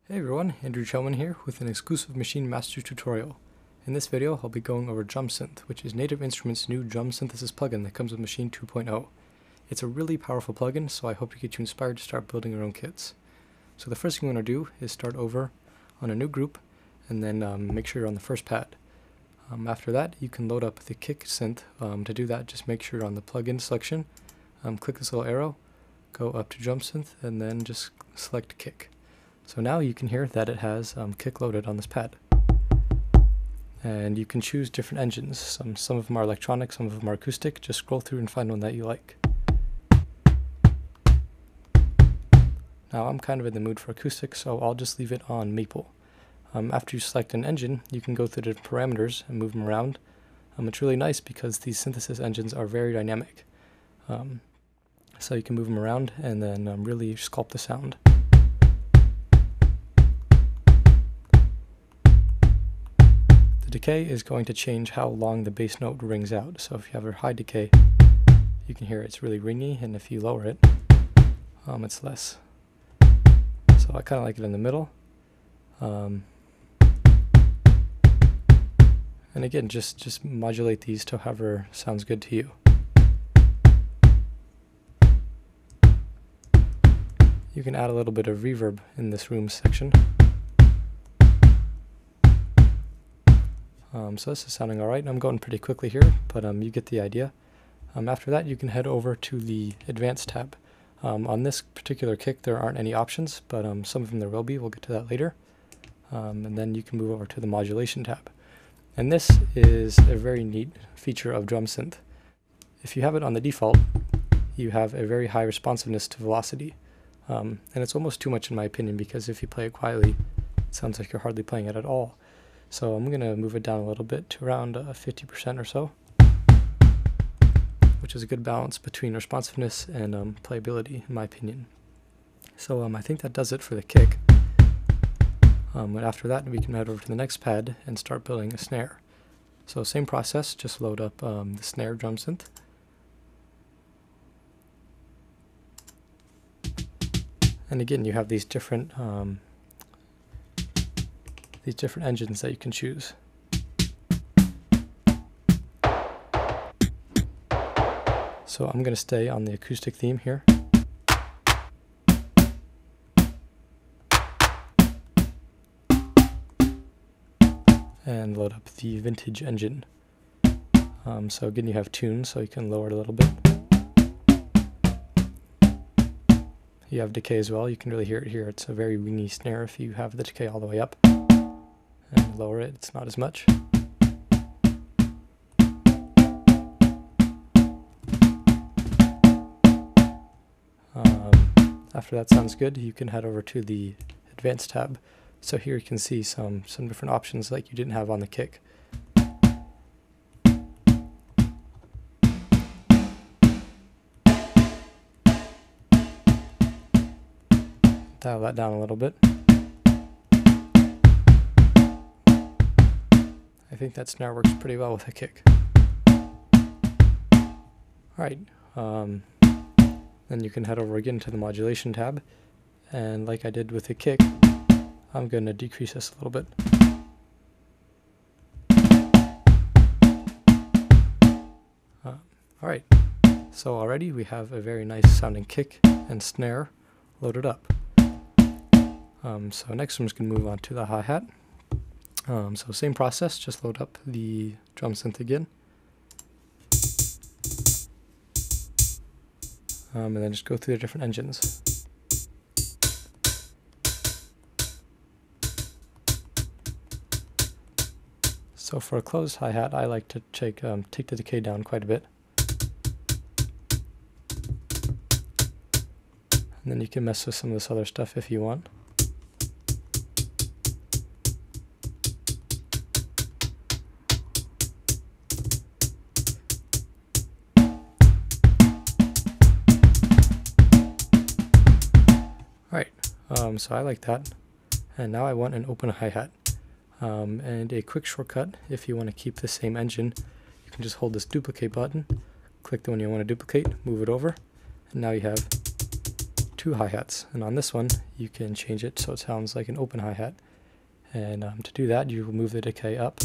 Hey everyone, Andrew Chellman here with an exclusive Maschine Master tutorial. In this video, I'll be going over DrumSynth, which is Native Instruments' new drum synthesis plugin that comes with Maschine 2.0. It's a really powerful plugin, so I hope to get you inspired to start building your own kits. So the first thing you want to do is start over on a new group, and then make sure you're on the first pad. After that, you can load up the kick synth. To do that, just make sure you're on the plugin selection, click this little arrow, go up to DrumSynth, and then just select kick. So now you can hear that it has kick loaded on this pad. And you can choose different engines. Some of them are electronic, some of them are acoustic. Just scroll through and find one that you like. Now I'm kind of in the mood for acoustic, so I'll just leave it on maple. After you select an engine, you can go through the parameters and move them around. It's really nice because these synthesis engines are very dynamic. So you can move them around and then really sculpt the sound. Decay is going to change how long the bass note rings out. So if you have a high decay, you can hear it's really ringy, and if you lower it, it's less. So I kind of like it in the middle. And again, just modulate these to however sounds good to you. You can add a little bit of reverb in this room section. So this is sounding alright. I'm going pretty quickly here, but you get the idea. After that, you can head over to the Advanced tab. On this particular kick, there aren't any options, but some of them there will be. We'll get to that later. And then you can move over to the Modulation tab. And this is a very neat feature of DrumSynth. If you have it on the default, you have a very high responsiveness to velocity. And it's almost too much in my opinion, because if you play it quietly, it sounds like you're hardly playing it at all. So I'm going to move it down a little bit to around 50% or so, which is a good balance between responsiveness and playability, in my opinion. So I think that does it for the kick. And after that, we can head over to the next pad and start building a snare. So same process, just load up the snare drum synth. And again, you have these different engines that you can choose. So I'm going to stay on the acoustic theme here. And load up the vintage engine. So again, you have tunes, so you can lower it a little bit. You have decay as well. You can really hear it here. It's a very wingy snare if you have the decay all the way up. And lower it, it's not as much. After that sounds good, you can head over to the Advanced tab. So here you can see some different options like you didn't have on the kick. Dial that down a little bit. I think that snare works pretty well with a kick. Alright, then you can head over again to the Modulation tab, and like I did with the kick, I'm going to decrease this a little bit. Alright, so already we have a very nice sounding kick and snare loaded up. So next I'm just going to move on to the hi-hat. So same process, just load up the drum synth again. And then just go through the different engines. So for a closed hi-hat, I like to take the decay down quite a bit. And then you can mess with some of this other stuff if you want. So I like that, and now I want an open hi-hat. And a quick shortcut, if you want to keep the same engine, you can just hold this duplicate button, click the one you want to duplicate, move it over, and now you have 2 hi-hats, and on this one you can change it so it sounds like an open hi-hat. And to do that, you will move the decay up.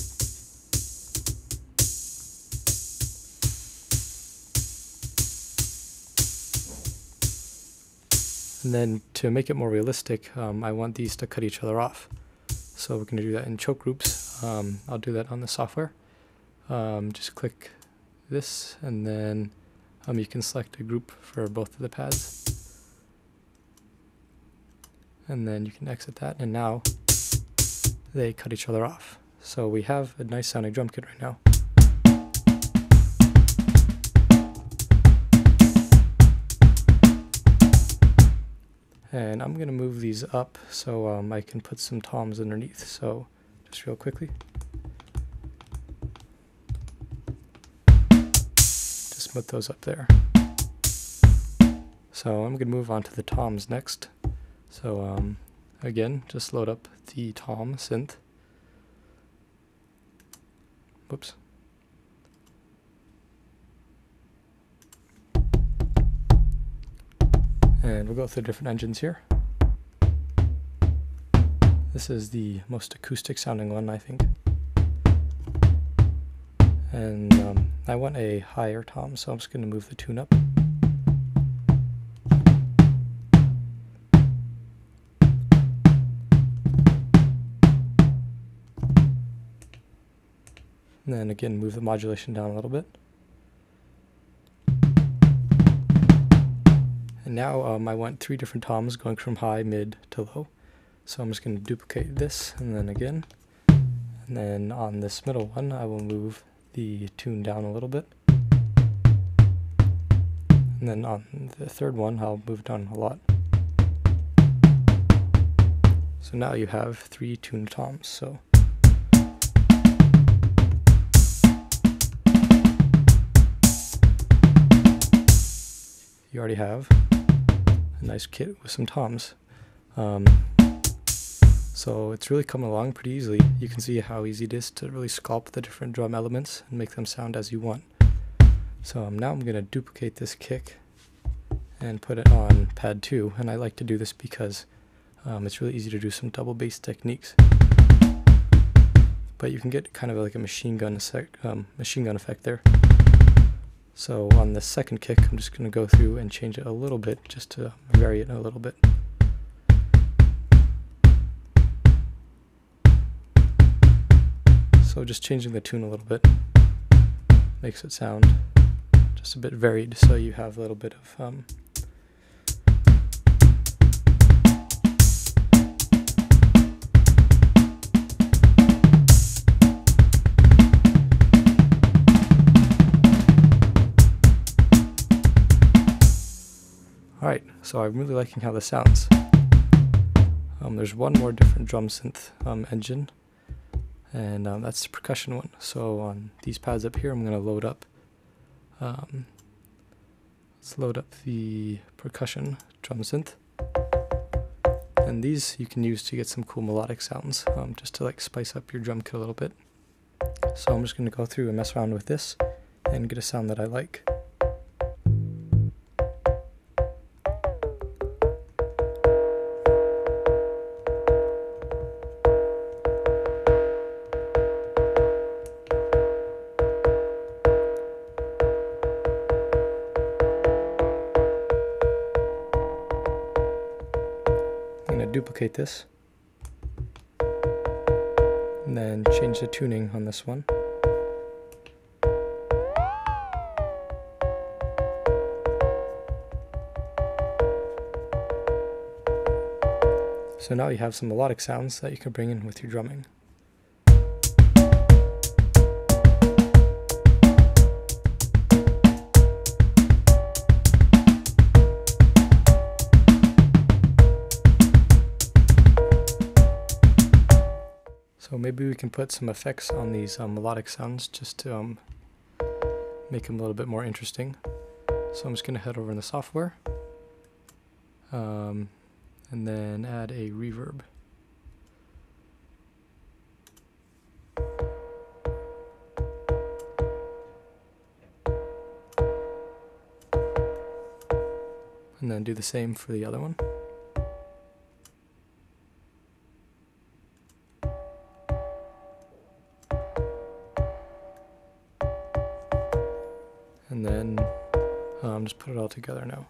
And then to make it more realistic, I want these to cut each other off. So we're going to do that in choke groups. I'll do that on the software. Just click this, and then you can select a group for both of the pads. And then you can exit that, and now they cut each other off. So we have a nice sounding drum kit right now. And I'm going to move these up so I can put some toms underneath. So just real quickly. Just put those up there. So I'm going to move on to the toms next. So again, just load up the tom synth. Whoops. And we'll go through different engines here. This is the most acoustic sounding one, I think. And I want a higher tom, so I'm just going to move the tune up. And then again, move the modulation down a little bit. And now I want 3 different toms going from high, mid to low. So I'm just going to duplicate this, and then again. And then on this middle one, I will move the tune down a little bit. And then on the third one, I'll move down a lot. So now you have 3 tuned toms. So you already have a nice kit with some toms. So it's really coming along pretty easily. You can see how easy it is to really sculpt the different drum elements and make them sound as you want. So now I'm going to duplicate this kick and put it on pad 2, and I like to do this because it's really easy to do some double bass techniques. But you can get kind of like a machine gun effect there. So on the second kick, I'm just going to go through and change it a little bit, just to vary it a little bit. So just changing the tune a little bit makes it sound just a bit varied, so you have a little bit of Alright, so I'm really liking how this sounds. There's one more different drum synth engine, and that's the percussion one. So on these pads up here, I'm going to load up, let's load up the percussion drum synth. And these you can use to get some cool melodic sounds, just to like spice up your drum kit a little bit. So I'm just going to go through and mess around with this and get a sound that I like. I'm going to duplicate this and then change the tuning on this one. So now you have some melodic sounds that you can bring in with your drumming. So maybe we can put some effects on these melodic sounds just to make them a little bit more interesting. So I'm just going to head over in the software and then add a reverb. And then do the same for the other one. And then just put it all together now.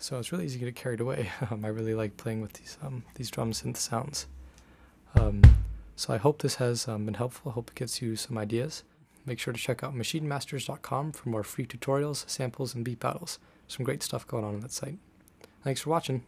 So it's really easy to get carried away. I really like playing with these drum synth sounds. So I hope this has been helpful. I hope it gets you some ideas. Make sure to check out machinemasters.com for more free tutorials, samples, and beat battles. Some great stuff going on that site. Thanks for watching.